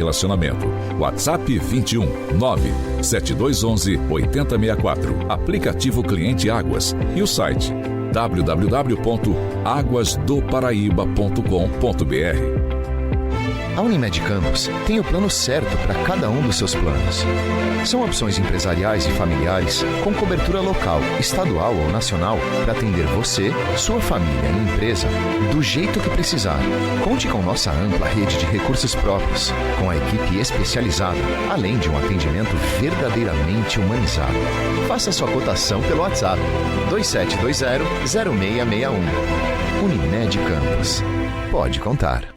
Relacionamento. WhatsApp 21 97211 8064. Aplicativo Cliente Águas. E o site www.aguasdoparaíba.com.br. A Unimed Campos tem o plano certo para cada um dos seus planos. São opções empresariais e familiares com cobertura local, estadual ou nacional para atender você, sua família e empresa do jeito que precisar. Conte com nossa ampla rede de recursos próprios, com a equipe especializada, além de um atendimento verdadeiramente humanizado. Faça sua cotação pelo WhatsApp 2720-0661. Unimed Campos. Pode contar.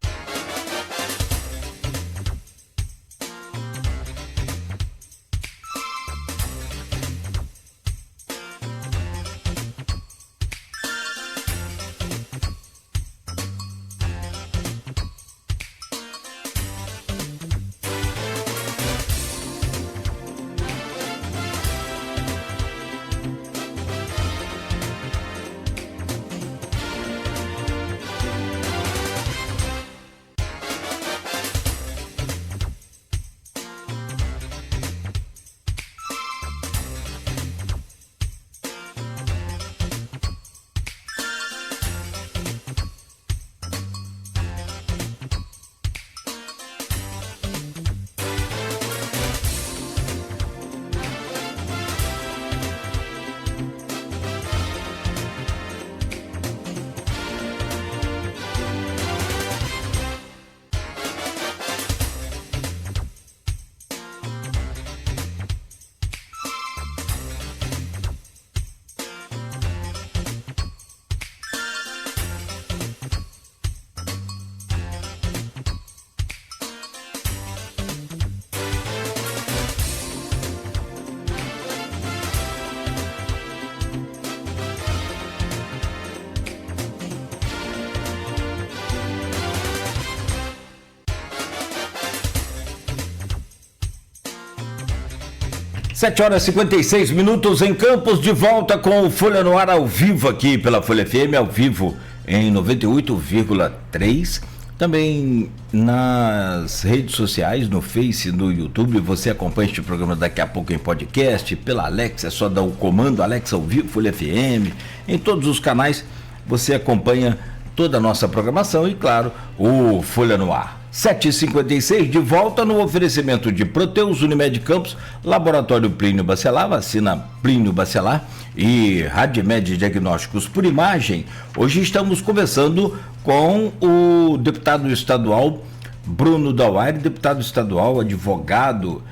Sete horas e 56 minutos em Campos, de volta com o Folha no Ar ao vivo aqui pela Folha FM, ao vivo em 98,3. Também nas redes sociais, no Face, no YouTube. Você acompanha este programa daqui a pouco em podcast, pela Alexa, é só dar o comando Alexa ao vivo, Folha FM. Em todos os canais você acompanha toda a nossa programação e, claro, o Folha no Ar. 7h56, de volta no oferecimento de Proteus, Unimed Campos, Laboratório Plínio Bacelar, vacina Plínio Bacelar e Radimed Diagnósticos por Imagem. Hoje estamos conversando com o deputado estadual Bruno Dauaire, deputado estadual, advogado,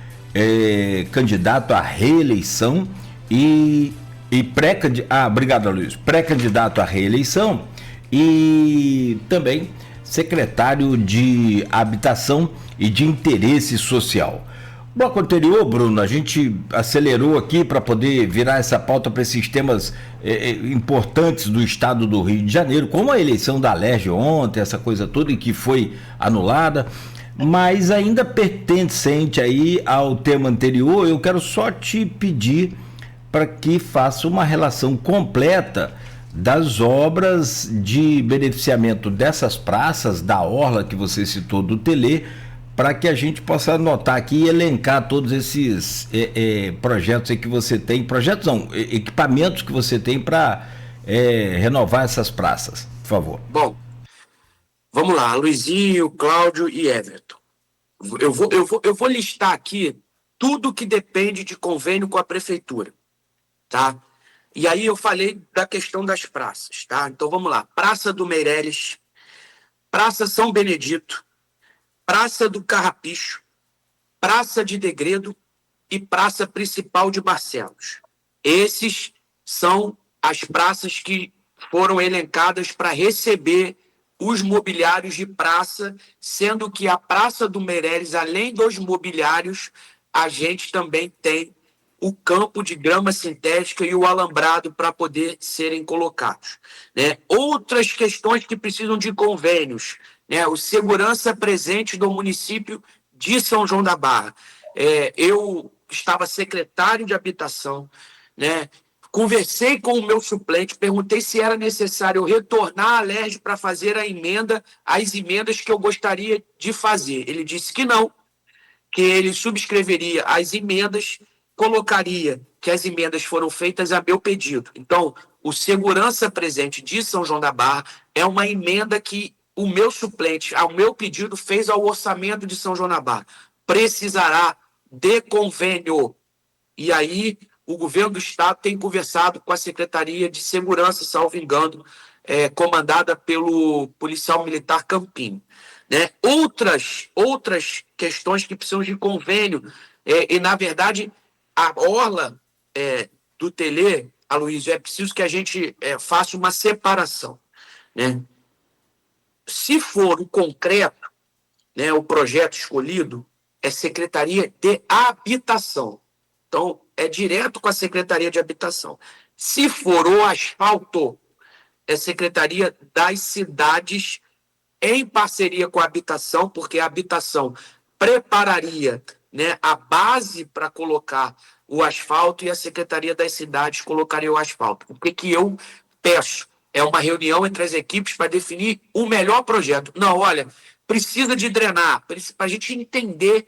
candidato à reeleição e obrigado, Luiz, pré-candidato à reeleição e também secretário de Habitação e de Interesse Social. Bloco anterior, Bruno, a gente acelerou aqui para poder virar essa pauta para esses temas importantes do estado do Rio de Janeiro, como a eleição da Alerj ontem, essa coisa toda, e que foi anulada, mas ainda pertencente aí ao tema anterior. Eu quero só te pedir para que faça uma relação completa das obras de beneficiamento dessas praças, da orla que você citou do Telê, para que a gente possa anotar aqui e elencar todos esses projetos aí que você tem, projetos não, equipamentos que você tem para renovar essas praças, por favor. Bom, vamos lá, Luizinho, Cláudio e Everton. Eu vou listar aqui tudo que depende de convênio com a prefeitura, tá? E aí eu falei da questão das praças, tá? Então vamos lá. Praça do Meireles, Praça São Benedito, Praça do Carrapicho, Praça de Degredo e Praça Principal de Barcelos. Esses são as praças que foram elencadas para receber os mobiliários de praça, sendo que a Praça do Meireles, além dos mobiliários, a gente também tem o campo de grama sintética e o alambrado para poder serem colocados, né? Outras questões que precisam de convênios, né? O segurança presente do município de São João da Barra. Eu estava secretário de habitação, né? Conversei com o meu suplente, perguntei se era necessário eu retornar à Alerj para fazer as emendas que eu gostaria de fazer. Ele disse que não, que ele subscreveria as emendas, colocaria que as emendas foram feitas a meu pedido. Então, o segurança presente de São João da Barra é uma emenda que o meu suplente, ao meu pedido, fez ao orçamento de São João da Barra. Precisará de convênio. E aí, o governo do estado tem conversado com a Secretaria de Segurança, salvo engano, comandada pelo policial militar Campinho. Né? Outras questões que precisam de convênio, e na verdade, a orla do Telê, Aloysio, é preciso que a gente faça uma separação. Né? Se for o concreto, né, o projeto escolhido, é Secretaria de Habitação. Então, é direto com a Secretaria de Habitação. Se for o asfalto, é Secretaria das Cidades, em parceria com a Habitação, porque a Habitação prepararia, né, a base para colocar o asfalto e a Secretaria das Cidades colocaria o asfalto. O que eu peço é uma reunião entre as equipes para definir o melhor projeto. Não, olha, precisa de drenar, para a gente entender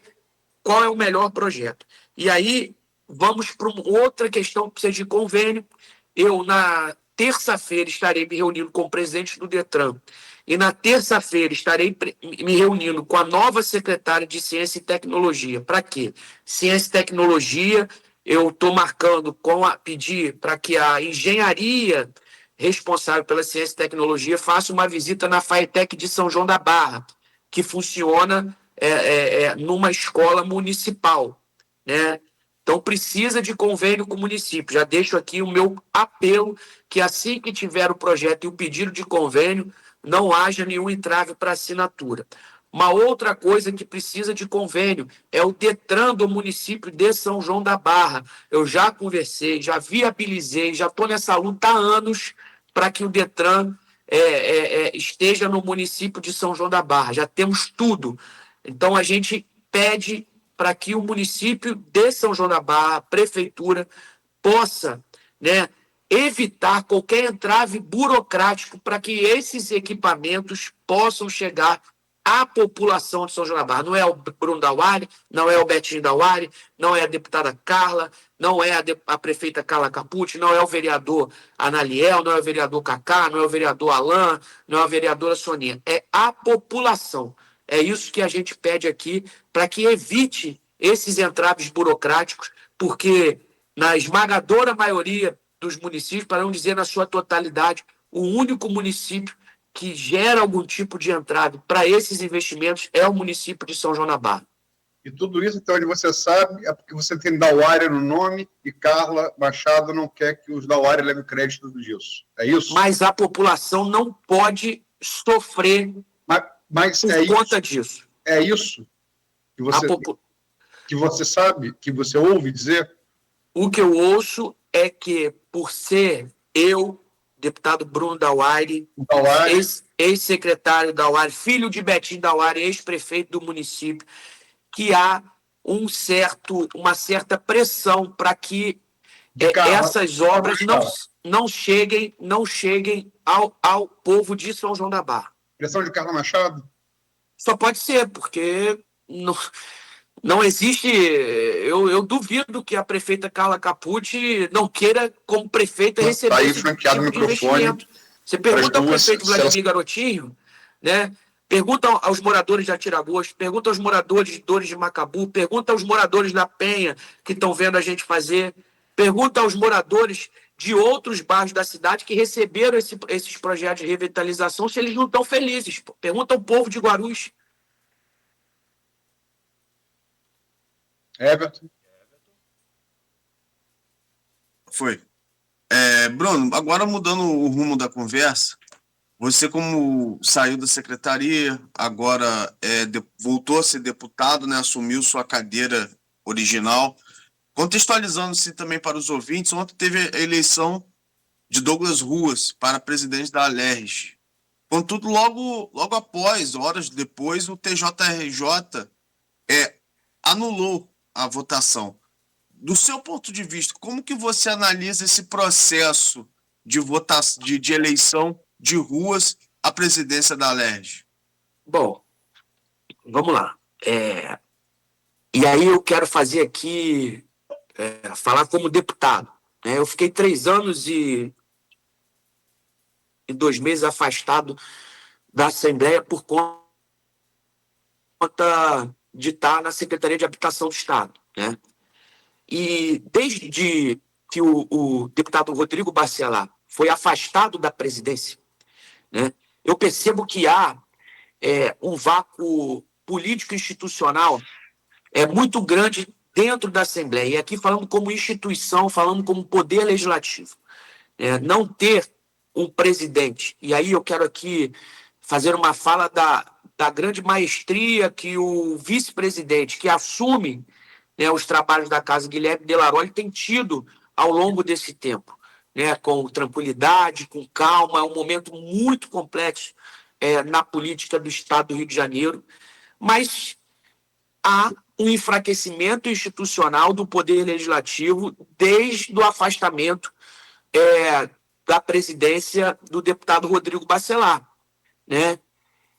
qual é o melhor projeto. E aí, vamos para outra questão que precisa de convênio. Eu, na terça-feira, estarei me reunindo com o presidente do Detran. E na terça-feira estarei me reunindo com a nova secretária de Ciência e Tecnologia. Para quê? Ciência e Tecnologia, eu estou marcando pedir para que a engenharia responsável pela Ciência e Tecnologia faça uma visita na FAETEC de São João da Barra, que funciona numa escola municipal. Né? Então, precisa de convênio com o município. Já deixo aqui o meu apelo que assim que tiver o projeto e o pedido de convênio, não haja nenhum entrave para assinatura. Uma outra coisa que precisa de convênio é o Detran do município de São João da Barra. Eu já conversei, já viabilizei, já estou nessa luta há anos para que o Detran esteja no município de São João da Barra. Já temos tudo. Então, a gente pede para que o município de São João da Barra, a prefeitura, possa, né, evitar qualquer entrave burocrático para que esses equipamentos possam chegar à população de São João da Barra. Não é o Bruno Dauari, não é o Betinho Dauari, não é a deputada Carla, não é a prefeita Carla Capucci, não é o vereador Analiel, não é o vereador Cacá, não é o vereador Alain, não é a vereadora Soninha. É a população. É isso que a gente pede aqui para que evite esses entraves burocráticos, porque na esmagadora maioria dos municípios, para não dizer na sua totalidade, o único município que gera algum tipo de entrave para esses investimentos é o município de São João da Barra. E tudo isso, até onde você sabe, é porque você tem Dauari no nome e Carla Machado não quer que os Dauari levem crédito disso. É isso? Mas a população não pode sofrer mas por conta disso. É isso que você sabe, que você ouve dizer? O que eu ouço é que, por ser eu, deputado Bruno Dauari, ex-secretário Dauari, filho de Betinho Dauari, ex-prefeito do município, que há uma certa pressão para que essas obras não cheguem ao povo de São João da Barra. Pressão de Carla Machado? Só pode ser, porque não existe. Eu duvido que a prefeita Carla Capucci não queira, como prefeita, receber esse tipo de investimento. Você pergunta ao prefeito Vladimir Garotinho, né? Pergunta aos moradores de Atiragosto, pergunta aos moradores de Dores de Macabu, pergunta aos moradores da Penha que estão vendo a gente fazer, pergunta aos moradores de outros bairros da cidade que receberam esses projetos de revitalização se eles não estão felizes. Pô. Pergunta ao povo de Guarulhos. Everton. Foi. Bruno, agora mudando o rumo da conversa, você como saiu da secretaria, agora voltou a ser deputado, né, assumiu sua cadeira original. Contextualizando-se também para os ouvintes, ontem teve a eleição de Douglas Ruas para presidente da Alerj. Contudo, logo após, horas depois, o TJRJ anulou a votação. Do seu ponto de vista, como que você analisa esse processo de eleição de Ruas à presidência da Alerj? Bom, vamos lá. E aí eu quero fazer aqui, falar como deputado. Né? Eu fiquei 3 anos e 2 meses afastado da Assembleia por conta de estar na Secretaria de Habitação do Estado. Né? E desde que o deputado Rodrigo Bacelar foi afastado da presidência, né, eu percebo que há um vácuo político-institucional muito grande dentro da Assembleia. E aqui falando como instituição, falando como poder legislativo. Não ter um presidente. E aí eu quero aqui fazer uma fala da grande maestria que o vice-presidente, que assume os trabalhos da Casa Guilherme Delaroli, tem tido ao longo desse tempo. Com tranquilidade, com calma. É um momento muito complexo na política do Estado do Rio de Janeiro. Mas há um enfraquecimento institucional do Poder Legislativo desde o afastamento da presidência do deputado Rodrigo Bacelar. Né?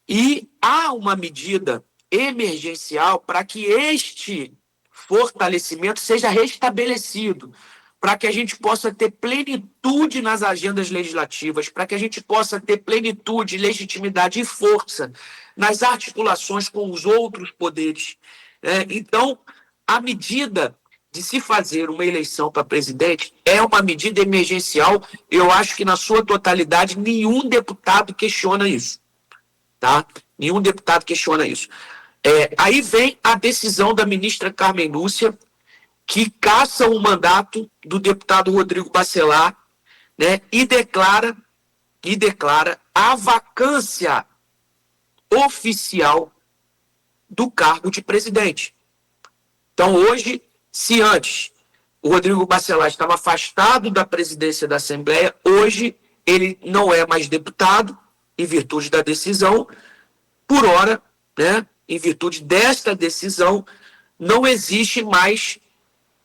E há uma medida emergencial para que este fortalecimento seja restabelecido, para que a gente possa ter plenitude nas agendas legislativas, para que a gente possa ter plenitude, legitimidade e força nas articulações com os outros poderes. Então, a medida de se fazer uma eleição para presidente é uma medida emergencial. Eu acho que, na sua totalidade, nenhum deputado questiona isso. Tá? Nenhum deputado questiona isso. Aí vem a decisão da ministra Carmen Lúcia, que caça o mandato do deputado Rodrigo Bacelar, né, e declara a vacância oficial do cargo de presidente. Então, hoje, se antes o Rodrigo Bacelar estava afastado da presidência da Assembleia, hoje ele não é mais deputado, em virtude da decisão. Por ora, né, em virtude desta decisão, não existe mais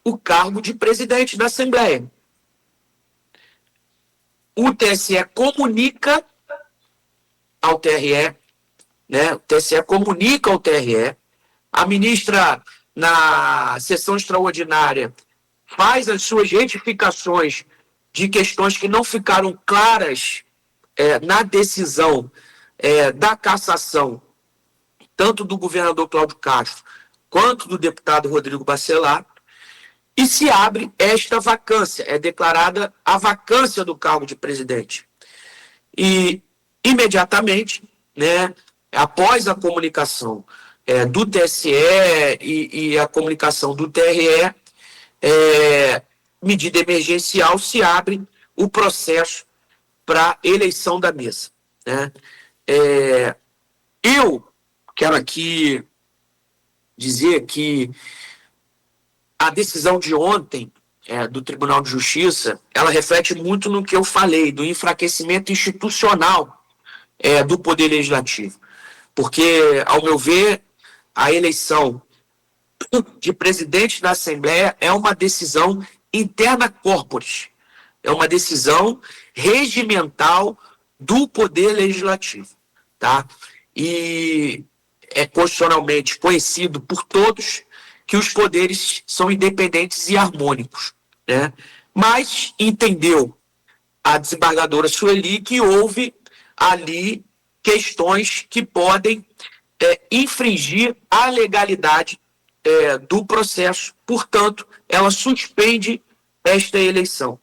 o cargo de presidente da Assembleia. O TSE comunica ao TRE, né? O TSE comunica ao TRE, a ministra, na sessão extraordinária, faz as suas retificações de questões que não ficaram claras na decisão da cassação, tanto do governador Cláudio Castro quanto do deputado Rodrigo Bacelar, e se abre esta vacância, é declarada a vacância do cargo de presidente. E, imediatamente, né, após a comunicação do TSE e a comunicação do TRE, medida emergencial, se abre o processo para eleição da mesa. Né? Eu quero aqui dizer que a decisão de ontem do Tribunal de Justiça, ela reflete muito no que eu falei, do enfraquecimento institucional do Poder Legislativo. Porque, ao meu ver, a eleição de presidente da Assembleia é uma decisão interna corporis, é uma decisão regimental do Poder Legislativo. Tá? E é constitucionalmente conhecido por todos que os poderes são independentes e harmônicos. Né? Mas entendeu a desembargadora Sueli que houve ali questões que podem infringir a legalidade do processo. Portanto, ela suspende esta eleição.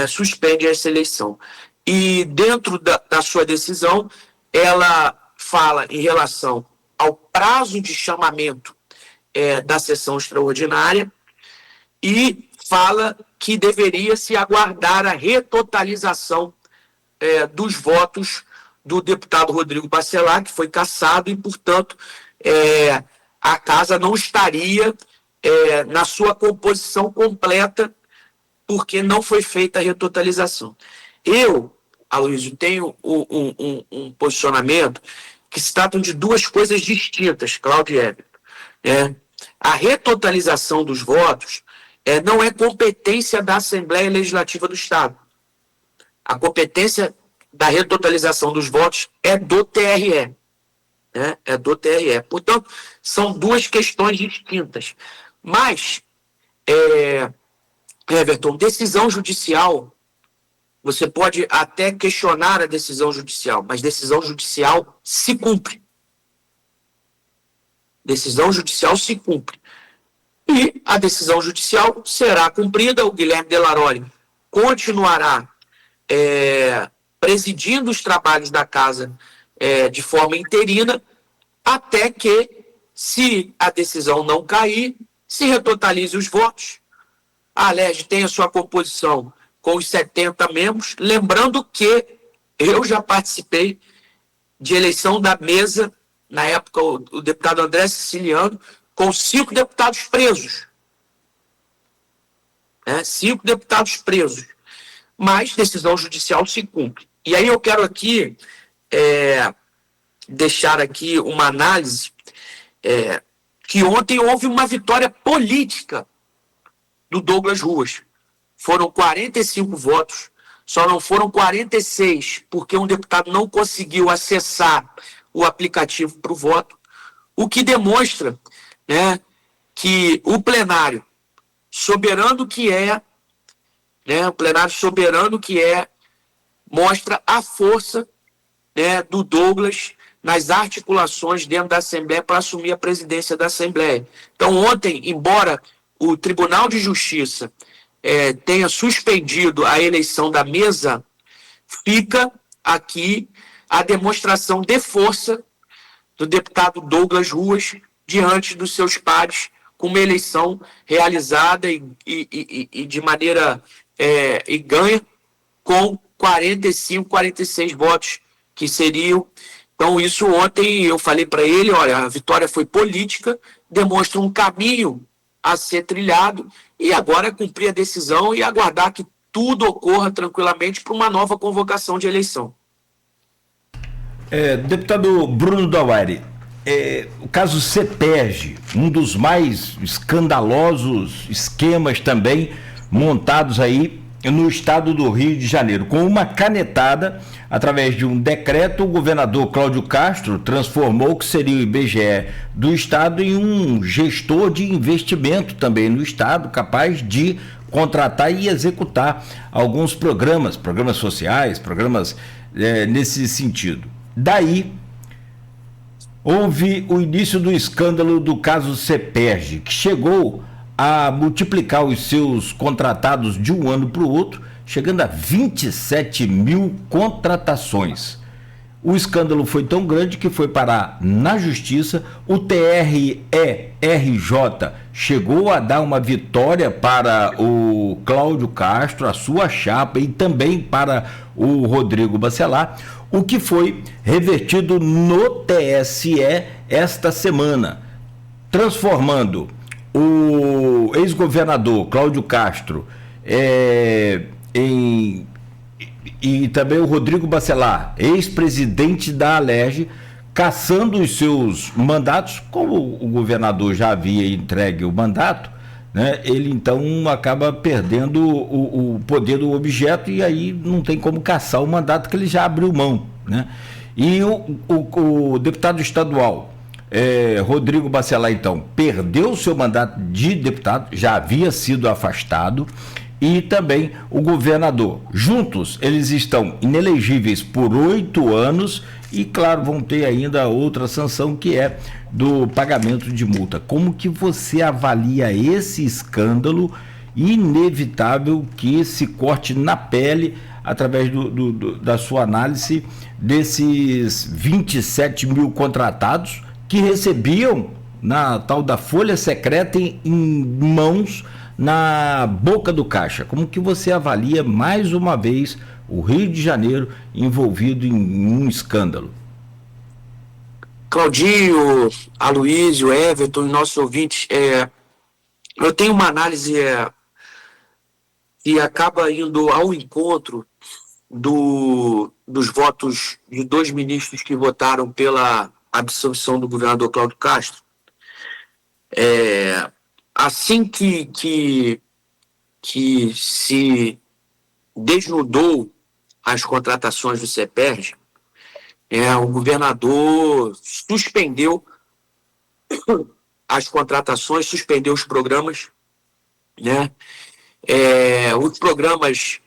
Suspende essa eleição. E dentro da sua decisão, ela fala em relação ao prazo de chamamento da sessão extraordinária e fala que deveria se aguardar a retotalização dos votos do deputado Rodrigo Bacelar, que foi cassado, e, portanto, a casa não estaria na sua composição completa, porque não foi feita a retotalização. Eu, Aloysio, tenho um posicionamento que se tratam de duas coisas distintas, Cláudio e Everton. A retotalização dos votos não é competência da Assembleia Legislativa do Estado. A competência da retotalização dos votos é do TRE. né? É do TRE. Portanto, são duas questões distintas. Mas, Everton, decisão judicial, você pode até questionar a decisão judicial, mas decisão judicial se cumpre. Decisão judicial se cumpre. E a decisão judicial será cumprida. O Guilherme Delaroli continuará presidindo os trabalhos da casa de forma interina, até que, se a decisão não cair, se retotalize os votos, a Alerj tenha sua composição com os 70 membros, lembrando que eu já participei de eleição da mesa, na época o deputado André Siciliano, com 5 deputados presos. 5 deputados presos. Mas decisão judicial se cumpre. E aí eu quero aqui deixar aqui uma análise que ontem houve uma vitória política do Douglas Ruas. Foram 45 votos, só não foram 46, porque um deputado não conseguiu acessar o aplicativo para o voto, o que demonstra, né, que o plenário soberano que mostra a força, né, do Douglas nas articulações dentro da Assembleia para assumir a presidência da Assembleia. Então, ontem, embora o Tribunal de Justiça tenha suspendido a eleição da mesa, fica aqui a demonstração de força do deputado Douglas Ruas diante dos seus pares, com uma eleição realizada e de maneira e ganha com 45, 46 votos, que seriam. Então, isso ontem eu falei para ele, olha, a vitória foi política, demonstra um caminho a ser trilhado, e agora é cumprir a decisão e aguardar que tudo ocorra tranquilamente para uma nova convocação de eleição. Deputado Bruno Dauari, o caso CEPERJ, um dos mais escandalosos esquemas também montados aí no estado do Rio de Janeiro. Com uma canetada, através de um decreto, o governador Cláudio Castro transformou o que seria o IBGE do estado em um gestor de investimento também no estado, capaz de contratar e executar alguns programas sociais, programas nesse sentido. Daí, houve o início do escândalo do caso CEPERJ, que chegou a multiplicar os seus contratados de um ano para o outro, chegando a 27 mil contratações. O escândalo foi tão grande que foi parar na Justiça. O TRE-RJ chegou a dar uma vitória para o Cláudio Castro, a sua chapa, e também para o Rodrigo Bacelar, o que foi revertido no TSE esta semana, transformando o ex-governador Cláudio Castro e também o Rodrigo Bacelar, ex-presidente da Alerj, cassando os seus mandatos. Como o governador já havia entregue o mandato, né, ele então acaba perdendo o poder do objeto, e aí não tem como cassar o mandato, que ele já abriu mão, né? E o deputado estadual Rodrigo Bacelar, então, perdeu o seu mandato de deputado, já havia sido afastado, e também o governador. Juntos, eles estão inelegíveis por 8 anos e, claro, vão ter ainda outra sanção, que é do pagamento de multa. Como que você avalia esse escândalo inevitável que se corte na pele através da sua análise desses 27 mil contratados que recebiam na tal da folha secreta em mãos, na boca do caixa? Como que você avalia mais uma vez o Rio de Janeiro envolvido em um escândalo? Claudinho, Aloysio, Everton e nossos ouvintes, eu tenho uma análise que acaba indo ao encontro dos votos de 2 ministros que votaram pela absolvição do governador Cláudio Castro. Assim que se desnudou as contratações do CEPERJ, O governador suspendeu as contratações, suspendeu os programas, né? Os programas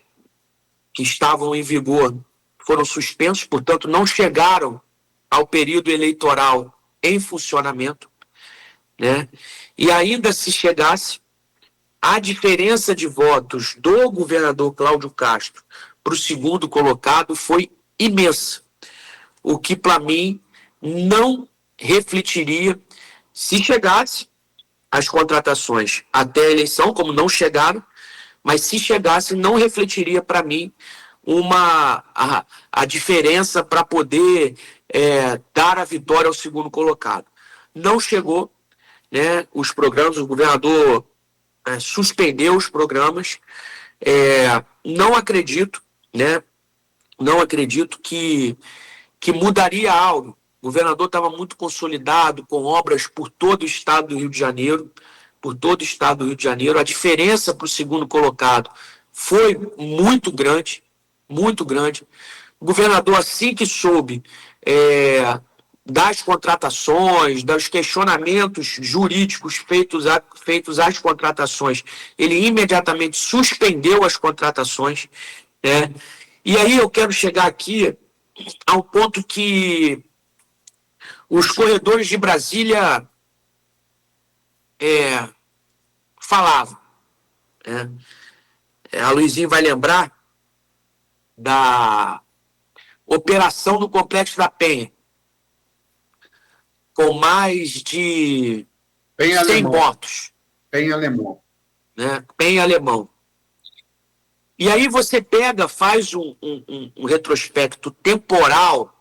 que estavam em vigor foram suspensos, portanto, não chegaram ao período eleitoral em funcionamento, né? E ainda se chegasse, a diferença de votos do governador Cláudio Castro para o segundo colocado foi imensa, o que, para mim, não refletiria se chegasse as contratações até a eleição, como não chegaram, mas se chegasse, não refletiria para mim a diferença para poder dar a vitória ao segundo colocado. Não chegou, né, os programas, o governador suspendeu os programas. Não acredito, né, não acredito que mudaria algo. O governador estava muito consolidado, com obras por todo o estado do Rio de Janeiro, A diferença para o segundo colocado foi muito grande, muito grande. O governador, assim que soube das contratações, dos questionamentos jurídicos feitos às contratações, ele imediatamente suspendeu as contratações, né? E aí eu quero chegar aqui ao ponto que os corredores de Brasília falavam. A Luizinho vai lembrar da operação do Complexo da Penha, com mais de 100 mortos. Penha Alemão. Né? Penha Alemão. E aí você faz um retrospecto temporal,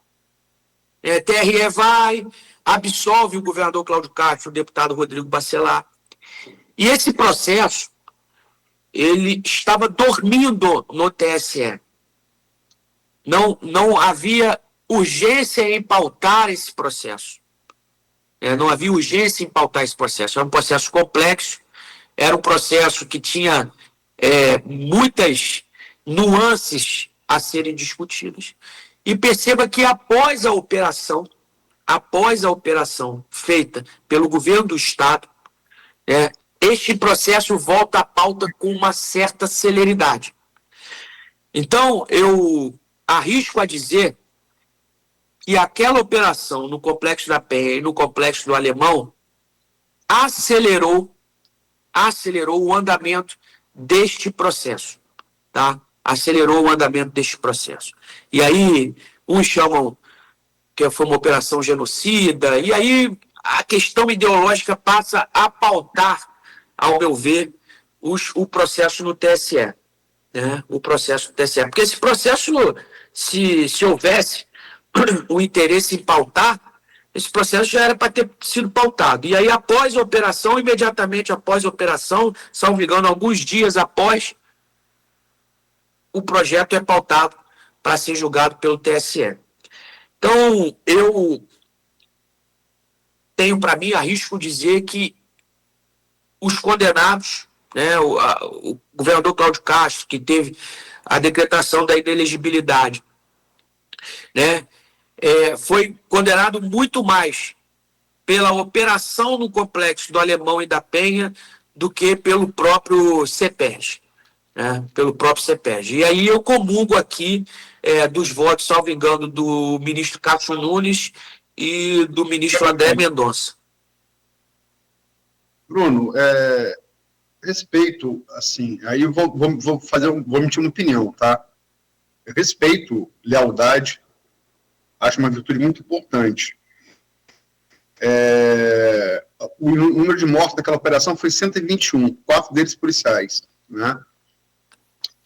TRE vai, absolve o governador Cláudio Castro, o deputado Rodrigo Bacelar. E esse processo, ele estava dormindo no TSE. Não havia urgência em pautar esse processo. Não havia urgência em pautar esse processo. Era um processo complexo, era um processo que tinha muitas nuances a serem discutidas. E perceba que após a operação feita pelo governo do Estado, este processo volta à pauta com uma certa celeridade. Então, eu arrisco a dizer que aquela operação no Complexo da Penha e no Complexo do Alemão acelerou o andamento deste processo, tá? Acelerou o andamento deste processo. E aí, uns chamam que foi uma operação genocida, e aí a questão ideológica passa a pautar, ao meu ver, o processo no TSE. Né? O processo do TSE. Porque esse processo, se houvesse o interesse em pautar, esse processo já era para ter sido pautado. E aí, após a operação, imediatamente após a operação, salvo engano, alguns dias após, o projeto é pautado para ser julgado pelo TSE. Então, eu tenho para mim, arrisco dizer que os condenados, né, o governador Cláudio Castro, que teve a decretação da inelegibilidade, né, foi condenado muito mais pela operação no Complexo do Alemão e da Penha do que pelo próprio CEPERJ. Pelo próprio CEPERJ. E aí eu comungo aqui dos votos, salvo engano, do ministro Cássio Nunes e do ministro André Mendonça. Bruno, respeito, assim, aí eu vou emitir uma opinião, tá? Respeito, lealdade, acho uma virtude muito importante. O número de mortos daquela operação foi 121, 4 deles policiais, né?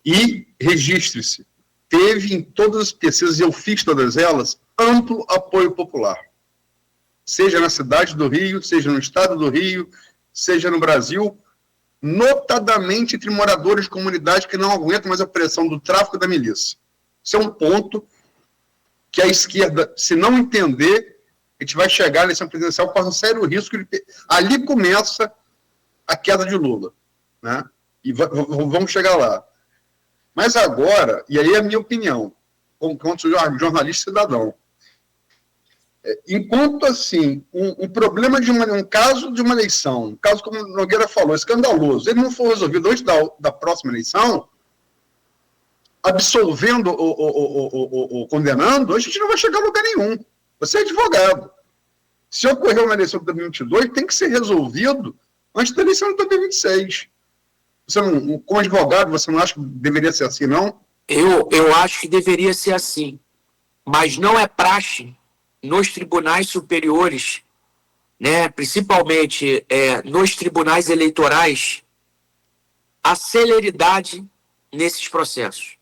E registre-se, teve em todas as pesquisas, e eu fiz todas elas, amplo apoio popular. Seja na cidade do Rio, seja no estado do Rio, seja no Brasil, notadamente entre moradores de comunidade que não aguentam mais a pressão do tráfico e da milícia. Isso é um ponto que a esquerda, se não entender, a gente vai chegar na eleição presidencial com um sério risco. Ali começa a queda de Lula, né? E vamos chegar lá. Mas agora, e aí é a minha opinião, como jornalista cidadão, Enquanto, assim, um problema um caso de uma eleição, um caso, como o Nogueira falou, escandaloso, ele não for resolvido antes da próxima eleição, absolvendo ou condenando, a gente não vai chegar a lugar nenhum. Você é advogado. Se ocorrer uma eleição de 2022, tem que ser resolvido antes da eleição de 2026. Você não, como advogado, você não acha que deveria ser assim, não? Eu acho que deveria ser assim, mas não é praxe nos tribunais superiores, né, principalmente nos tribunais eleitorais, a celeridade nesses processos.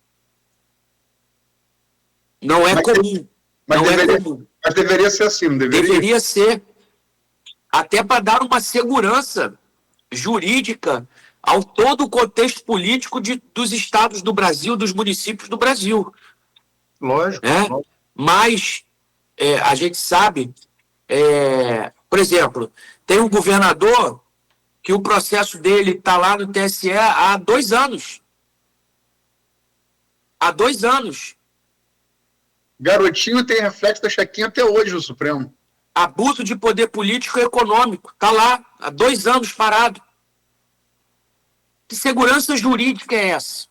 Não é comum. Mas deveria ser assim, não deveria? Deveria ser, até para dar uma segurança jurídica ao todo o contexto político dos estados do Brasil, dos municípios do Brasil. Lógico. Né? Lógico. Mas a gente sabe, por exemplo, tem um governador que o processo dele está lá no TSE há 2 anos. Há 2 anos. Garotinho tem reflexo da chequinha até hoje no Supremo. Abuso de poder político e econômico. Está lá, há 2 anos parado. Que segurança jurídica é essa?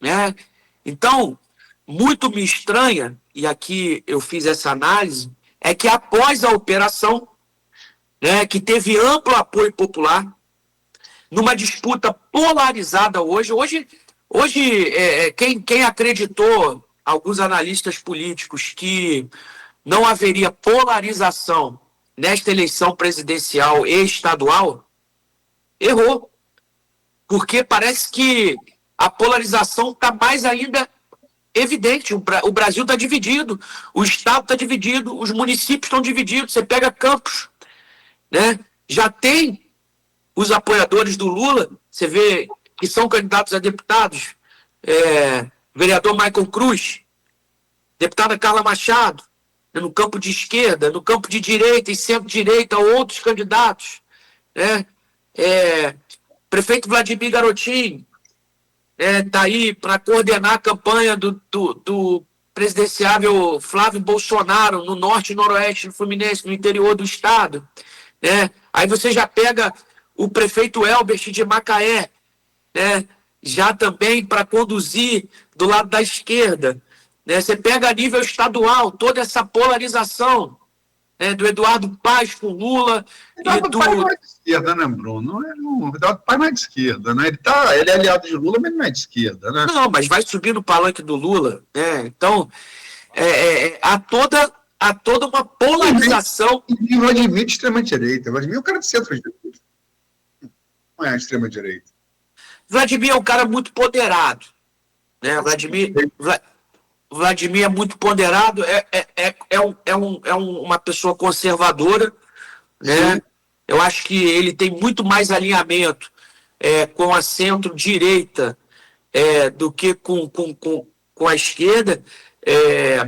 Né? Então, muito me estranha, e aqui eu fiz essa análise, é que após a operação, né, que teve amplo apoio popular, numa disputa polarizada hoje quem acreditou, alguns analistas políticos, que não haveria polarização nesta eleição presidencial e estadual, errou. Porque parece que a polarização está mais ainda evidente. O Brasil está dividido, o Estado está dividido, os municípios estão divididos. Você pega Campos, né? Já tem os apoiadores do Lula, você vê que são candidatos a deputados, vereador Michael Cruz, deputada Carla Machado, no campo de esquerda, no campo de direita e centro-direita, outros candidatos, né? Prefeito Vladimir Garotinho está aí para coordenar a campanha do presidenciável Flávio Bolsonaro no norte e noroeste do Fluminense, no interior do estado. Né? Aí você já pega o prefeito Elbert de Macaé, né? Já também para conduzir do lado da esquerda. Né? Você pega a nível estadual toda essa polarização, né, do Eduardo Paes com Lula e do... Paes não é de esquerda, né, Bruno? O Eduardo Paes não é de esquerda, né? Ele é aliado de Lula, mas ele não é de esquerda, né? Não, mas vai subir no palanque do Lula, né? Então, há toda uma polarização. E Vladimir de extrema-direita. Vladimir é um cara de centro-direita. Não é extrema-direita. Vladimir é um cara muito ponderado, né? Vladimir é muito ponderado, uma pessoa conservadora, né? Eu acho que ele tem muito mais alinhamento com a centro-direita do que com a esquerda,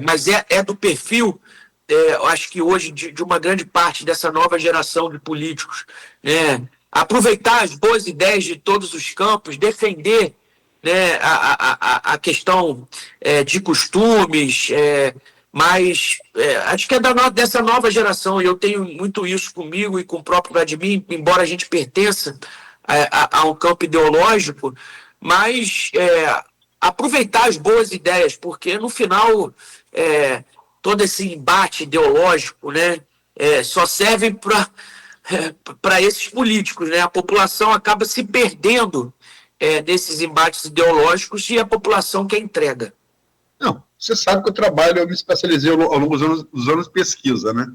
mas é do perfil, eu acho que hoje, de uma grande parte dessa nova geração de políticos, né? Aproveitar as boas ideias de todos os campos, defender, né, a questão de costumes, mas acho que é dessa nova geração, e eu tenho muito isso comigo e com o próprio Vladimir, embora a gente pertença a um campo ideológico, mas aproveitar as boas ideias, porque no final todo esse embate ideológico, né, só serve para esses políticos, né? A população acaba se perdendo desses embates ideológicos e a população que entrega. Não, você sabe que eu me especializei ao longo dos anos de pesquisa, né?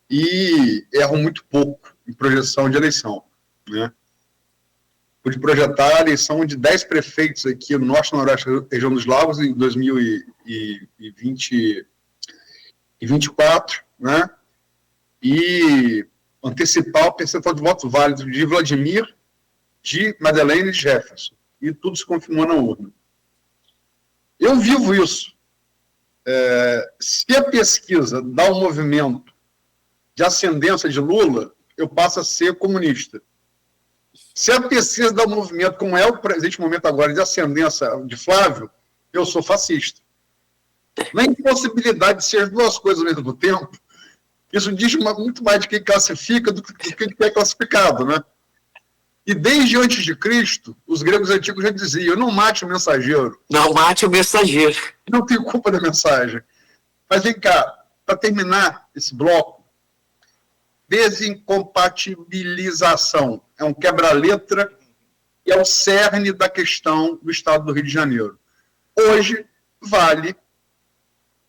E erro muito pouco em projeção de eleição, né? Pude projetar a eleição de 10 prefeitos aqui no norte e noroeste da região dos Lagos em 2024, né? E antecipar o percentual de votos válidos de Vladimir, de Madeleine e de Jefferson. E tudo se confirmou na urna. Eu vivo isso. Se a pesquisa dá um movimento de ascendência de Lula, eu passo a ser comunista. Se a pesquisa dá um movimento, como é o presente momento agora, de ascendência de Flávio, eu sou fascista. Na impossibilidade de ser as duas coisas ao mesmo tempo, isso diz muito mais de quem classifica do que de quem é classificado, né? E desde antes de Cristo, os gregos antigos já diziam: não mate o mensageiro. Não mate o mensageiro. Não tenho culpa da mensagem. Mas vem cá, para terminar esse bloco, desincompatibilização é um quebra-letra e é o cerne da questão do Estado do Rio de Janeiro. Hoje, vale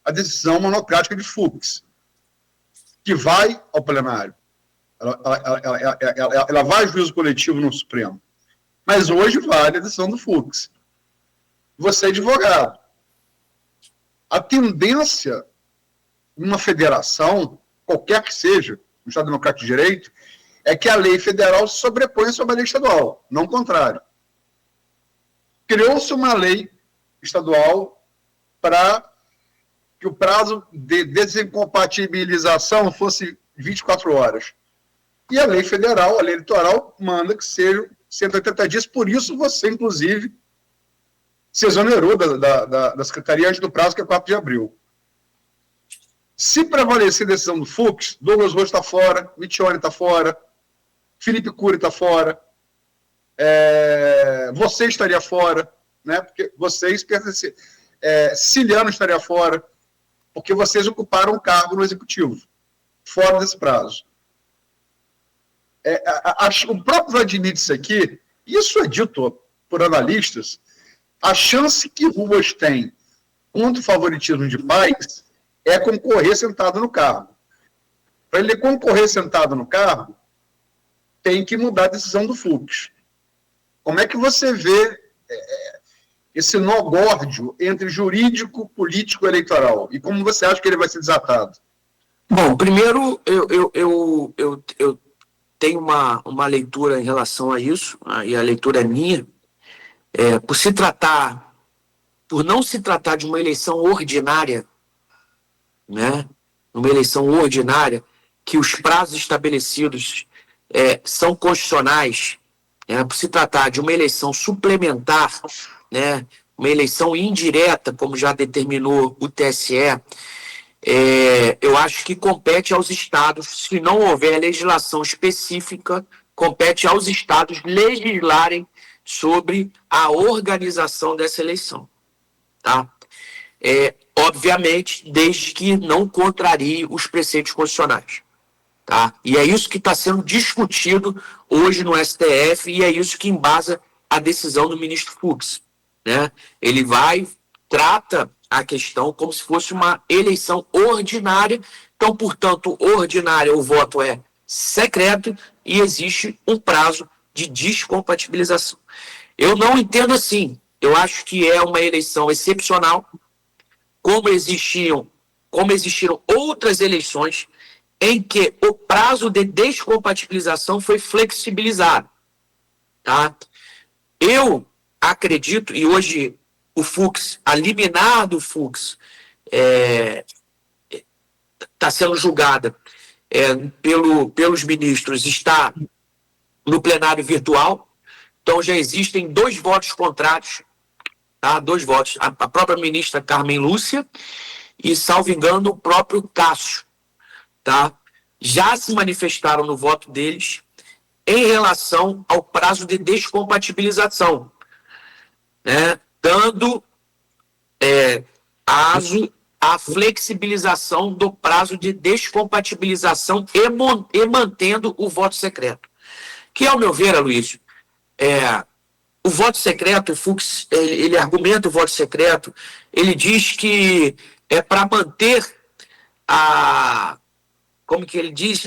a decisão monocrática de Fux, que vai ao plenário. Ela vai a juízo coletivo no Supremo. Mas hoje vale a decisão do Fux. Você é advogado. A tendência numa federação, qualquer que seja, no Estado Democrático de Direito, é que a lei federal se sobreponha sobre a lei estadual, não o contrário. Criou-se uma lei estadual para que o prazo de desincompatibilização fosse 24 horas. E a lei federal, a lei eleitoral, manda que sejam 180 dias. Por isso você, inclusive, se exonerou da Secretaria antes do prazo, que é 4 de abril. Se prevalecer a decisão do Fux, Douglas Rocha está fora, Michione está fora, Felipe Cury está fora, você estaria fora, né? Porque vocês pertencem, Ciliano estaria fora, porque vocês ocuparam um cargo no Executivo, fora desse prazo. O próprio Vladimir disse aqui, isso é dito por analistas, a chance que Ruas tem contra o favoritismo de Paes é concorrer sentado no cargo. Para ele concorrer sentado no cargo, tem que mudar a decisão do Fux. Como é que você vê esse nó górdio entre jurídico, político e eleitoral? E como você acha que ele vai ser desatado? Bom, primeiro, eu tenho uma leitura em relação a isso, e a leitura é minha. Por não se tratar de uma eleição ordinária, né? Uma eleição ordinária, que os prazos estabelecidos são constitucionais, por se tratar de uma eleição suplementar, né? Uma eleição indireta, como já determinou o TSE, eu acho que compete aos estados, se não houver legislação específica, compete aos estados legislarem sobre a organização dessa eleição, tá? Obviamente, desde que não contrarie os preceitos constitucionais, tá? E é isso que está sendo discutido hoje no STF e é isso que embasa a decisão do ministro Fux, né? Ele trata a questão como se fosse uma eleição ordinária, então, portanto, ordinária, o voto é secreto e existe um prazo de descompatibilização. Eu não entendo assim. Eu acho que é uma eleição excepcional, como existiram outras eleições em que o prazo de descompatibilização foi flexibilizado, tá? Eu acredito, e hoje o Fux, a liminar do Fux está sendo julgada pelos ministros, está no plenário virtual, então já existem 2 votos contrários, tá? 2 votos, a própria ministra Carmen Lúcia e, salvo engano, o próprio Cássio, tá? Já se manifestaram no voto deles em relação ao prazo de descompatibilização, né? Dando aso à flexibilização do prazo de descompatibilização e mantendo o voto secreto. Que, ao meu ver, Aloysio, o voto secreto, o Fux, ele argumenta o voto secreto, ele diz que é para manter como que ele diz,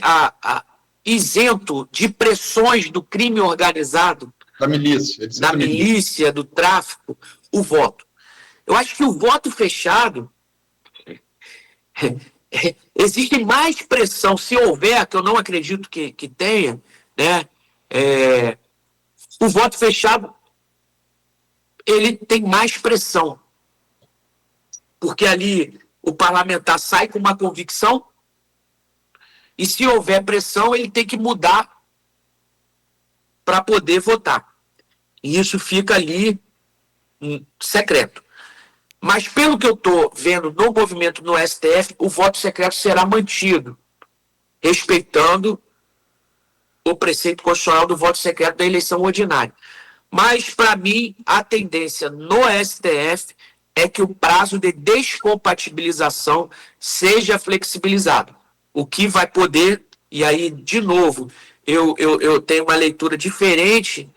isento de pressões do crime organizado, da milícia, do tráfico, o voto. Eu acho que o voto fechado, existe mais pressão, se houver, que eu não acredito que tenha, né? O voto fechado, ele tem mais pressão, porque ali o parlamentar sai com uma convicção e, se houver pressão, ele tem que mudar para poder votar. E isso fica ali secreto. Mas pelo que eu estou vendo no movimento no STF, o voto secreto será mantido, respeitando o preceito constitucional do voto secreto da eleição ordinária. Mas, para mim, a tendência no STF é que o prazo de descompatibilização seja flexibilizado. O que vai poder, e aí, de novo, eu tenho uma leitura diferente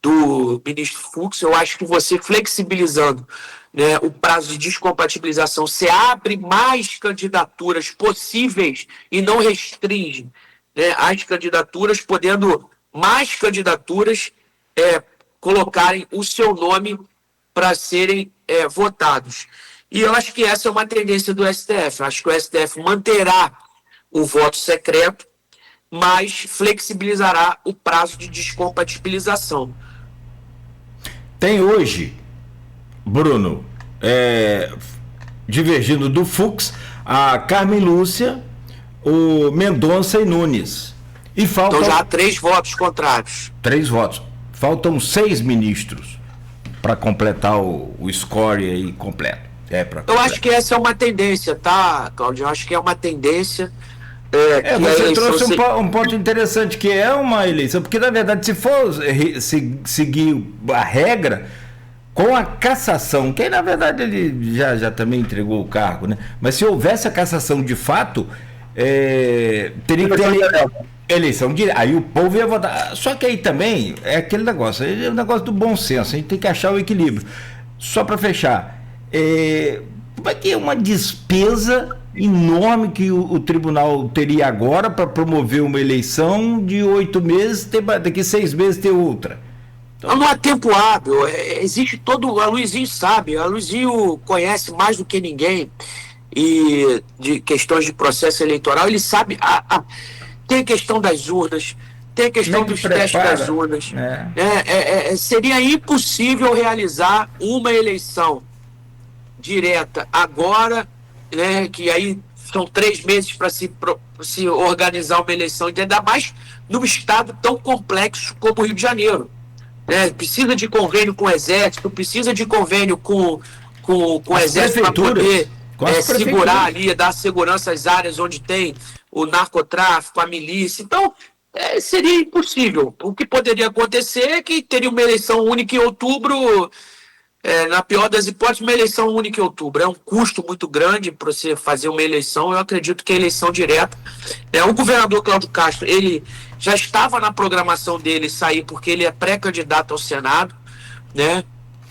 do ministro Fux. Eu acho que você flexibilizando, né, o prazo de descompatibilização, você abre mais candidaturas possíveis e não restringe, né, as candidaturas, podendo mais candidaturas colocarem o seu nome para serem votados. E eu acho que essa é uma tendência do STF. Eu acho que o STF manterá o voto secreto, mas flexibilizará o prazo de descompatibilização. Tem hoje, Bruno, divergindo do Fux, a Carmen Lúcia, o Mendonça e Nunes. E faltam... Então já há 3 votos contrários. 3 votos. Faltam 6 ministros para completar o score aí completo. Eu acho que essa é uma tendência, tá, Cláudio? Eu acho que é uma tendência... você trouxe um ponto interessante, que é uma eleição, porque na verdade, se for seguir a regra, com a cassação, que na verdade ele já também entregou o cargo, né? Mas se houvesse a cassação de fato, teria que ter eleição direta, aí o povo ia votar. Só que aí também é aquele negócio, é o negócio do bom senso, a gente tem que achar o equilíbrio. Só para fechar, vai ter uma despesa enorme que o tribunal teria agora para promover uma eleição de 8 meses, daqui 6 meses ter outra. Então... Não há tempo hábil, existe todo... A Luizinho sabe, a Luizinho conhece mais do que ninguém e de questões de processo eleitoral, ele sabe, tem a questão das urnas, tem a questão dos testes das urnas. Seria impossível realizar uma eleição direta agora, né, que aí são 3 meses para se organizar uma eleição, ainda mais num estado tão complexo como o Rio de Janeiro. Precisa de convênio com o Exército, precisa de convênio com o Exército para poder segurar ali, dar segurança às áreas onde tem o narcotráfico, a milícia. Então, seria impossível. O que poderia acontecer é que teria uma eleição única em outubro. Na pior das hipóteses, uma eleição única em outubro. É um custo muito grande para você fazer uma eleição. Eu acredito que a eleição direta... O governador Cláudio Castro, ele já estava na programação dele sair, porque ele é pré-candidato ao Senado, né?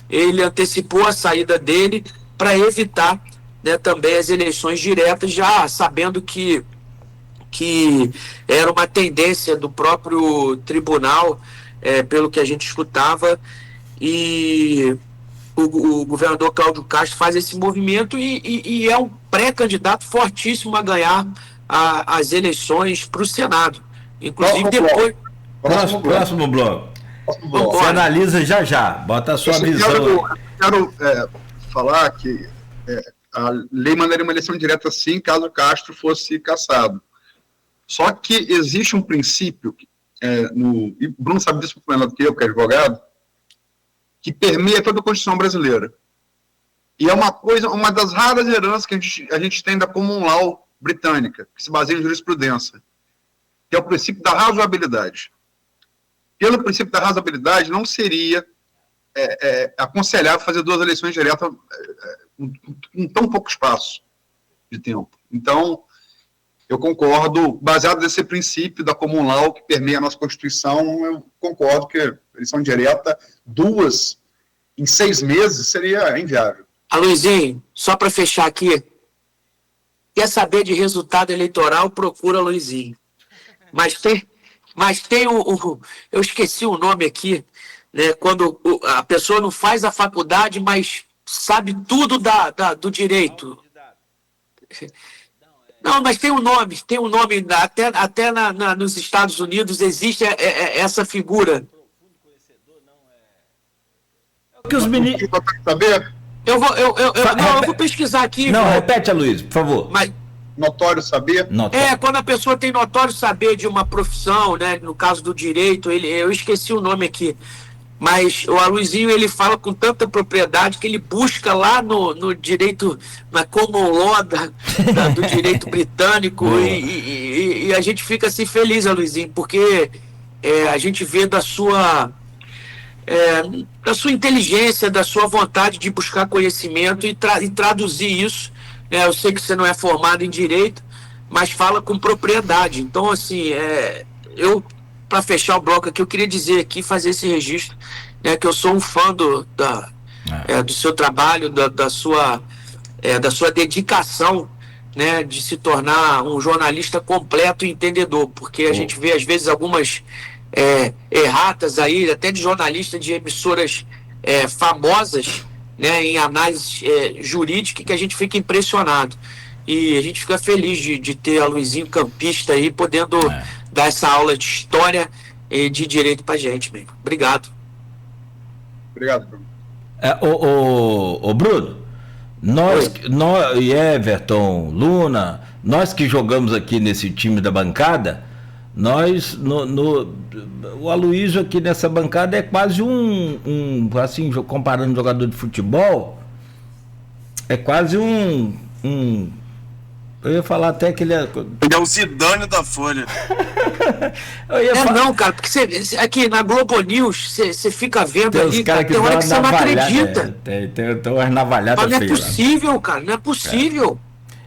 Ele antecipou a saída dele para evitar, né, também as eleições diretas, já sabendo que era uma tendência do próprio tribunal, pelo que a gente escutava, e... O governador Cláudio Castro faz esse movimento e é um pré-candidato fortíssimo a ganhar as eleições para o Senado. Inclusive depois... Próximo bloco. Você analisa já. Bota a sua visão. Quero falar que a lei mandaria uma eleição direta sim, caso Castro fosse cassado. Só que existe um princípio, e o Bruno sabe disso muito melhor do que eu, que é advogado, que permeia toda a Constituição brasileira. E é uma das raras heranças que a gente tem da Common Law britânica, que se baseia em jurisprudência, que é o princípio da razoabilidade. Pelo princípio da razoabilidade, não seria aconselhável fazer 2 eleições diretas com tão pouco espaço de tempo. Então, eu concordo, baseado nesse princípio da Common Law que permeia a nossa Constituição, eu concordo que eleição direta, 2 em 6 meses, seria inviável. Luizinho, só para fechar aqui, quer saber de resultado eleitoral, procura Luizinho. Mas tem eu esqueci o nome aqui, né, quando a pessoa não faz a faculdade, mas sabe tudo do direito. Não, mas tem um nome, até nos Estados Unidos existe essa figura. Que os meninos... Eu vou pesquisar aqui. Não, repete, Luiz, por favor. Mas... Notório saber? Quando a pessoa tem notório saber de uma profissão, né, no caso do direito, eu esqueci o nome aqui. Mas o Aloysinho, ele fala com tanta propriedade que ele busca lá no direito, na common law do direito britânico, e a gente fica assim feliz, Aloysinho, porque a gente vê da sua inteligência, da sua vontade de buscar conhecimento e traduzir isso. Eu sei que você não é formado em direito, mas fala com propriedade. Então, assim, para fechar o bloco aqui, eu queria dizer aqui, fazer esse registro, que eu sou um fã do seu trabalho, da sua dedicação, né, de se tornar um jornalista completo e entendedor, porque a gente vê, às vezes, algumas erratas aí, até de jornalistas de emissoras famosas, né, em análise jurídica, que a gente fica impressionado. E a gente fica feliz de ter a Aloysinho campista aí, podendo dar essa aula de história e de direito pra gente, mesmo. Obrigado. Obrigado, Bruno. Bruno, nós, Everton, Luna, nós que jogamos aqui nesse time da bancada, o Aloysio aqui nessa bancada é quase assim, comparando jogador de futebol, é quase eu ia falar até que ele é o Zidane da Folha. Não, cara, porque você aqui na Globo News, você fica vendo tem ali, cara, tem hora que você não acredita. Tem umas navalhadas. Mas não é possível, cara, não é possível.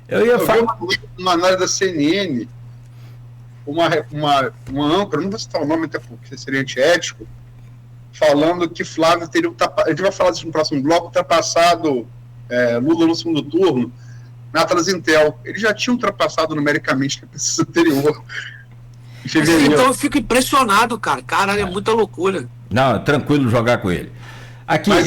Eu ia falar uma análise da CNN, uma âncora, não vou citar o nome até porque seria antiético, falando que Flávio teria a gente vai falar disso no próximo bloco, ultrapassado Lula no segundo turno na Atlas Intel. Ele já tinha ultrapassado numericamente na pesquisa anterior, em fevereiro. Então eu fico impressionado, cara. Caralho, é muita loucura. Não, é tranquilo jogar com ele. Aqui... Mas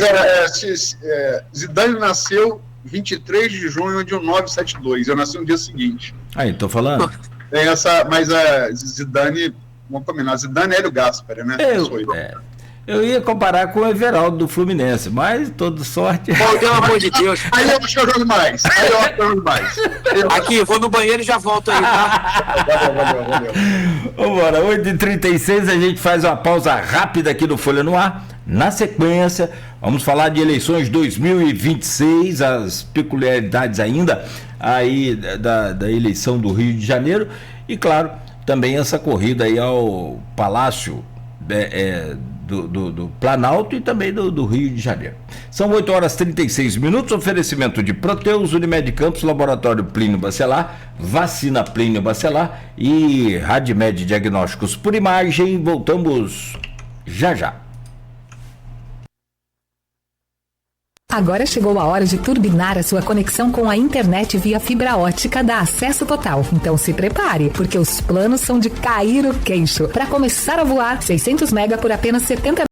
Zidane nasceu 23 de junho de 1972. Eu nasci no dia seguinte. Aí, tô falando. Tem mas a Zidane, vamos combinar, Zidane é Hélio Gaspari, né? Eu ia comparar com o Everaldo do Fluminense, mas toda sorte. Pelo amor de Deus. Aí eu acho que eu jogo mais. Aqui, vou no banheiro e já volto aí, tá? Valeu. Vambora, 8h36, a gente faz uma pausa rápida aqui no Folha no Ar. Na sequência, vamos falar de eleições 2026, as peculiaridades ainda aí da eleição do Rio de Janeiro e, claro, também essa corrida aí ao Palácio do Planalto e também do Rio de Janeiro. São 8h36, oferecimento de Proteus, Unimed Campos, Laboratório Plínio Bacelar, Vacina Plínio Bacelar e Radmed Diagnósticos por Imagem. Voltamos já. Agora chegou a hora de turbinar a sua conexão com a internet via fibra ótica da Acesso Total. Então se prepare, porque os planos são de cair o queixo. Para começar a voar, 600 mega por apenas R$ 70